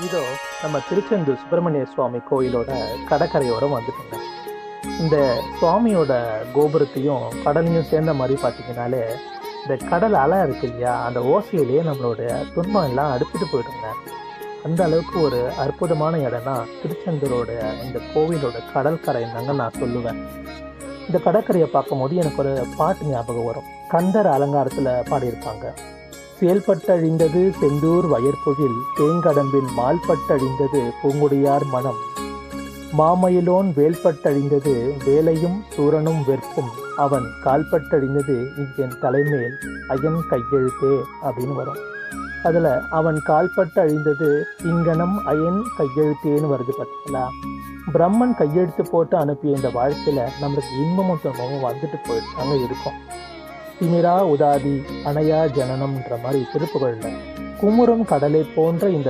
இதோ நம்ம திருச்செந்தூர் சுப்பிரமணிய சுவாமி கோயிலோட கடற்கரையோரம் வந்துட்டோங்க. இந்த சுவாமியோட கோபுரத்தையும் கடலையும் சேர்ந்த மாதிரி பார்த்தீங்கன்னாலே இந்த கடல் அலை இருக்கு இல்லையா, அந்த ஓசையிலேயே நம்மளோட துன்பம் எல்லாம் அடுத்துட்டு போயிடுங்க. அந்த அளவுக்கு ஒரு அற்புதமான இடம்னா திருச்செந்தூரோட இந்த கோவிலோட கடற்கரை தாங்க நான் சொல்லுவேன். இந்த கடற்கரையை பார்க்கும்போது எனக்கு ஒரு பாட்டு ஞாபகம் வரும். கந்தர் அலங்காரத்தில் பாடியிருப்பாங்க. செயல்பட்டழிந்தது செந்தூர் வயற்பொழில் தேங்கடம்பில் மால்பட்டழிந்தது பூங்குடியார் மனம், மாமயிலோன் வேல்பட்டழிந்தது வேலையும் சூரனும் வெறுப்பும் அவன் கால்பட்டழிந்தது இங்கென் தலைமேல் அயன் கையெழுத்தே அப்படின்னு வரும். அதில் அவன் கால்பட்டு அழிந்தது இங்கனம் அயன் கையெழுத்தேன்னு வருது பார்த்தீங்களா. பிரம்மன் கையெழுத்து போட்டு அனுப்பிய இந்த வாழ்க்கையில் நம்மளுக்கு இன்பமும் துன்பமும் வந்துட்டு போயிட்டாங்க இருக்கும். திமிரா உதாதி அணையா ஜனனம்ன்ற மாதிரி திருப்புகழ்ல குமுறும் கடலை போன்ற இந்த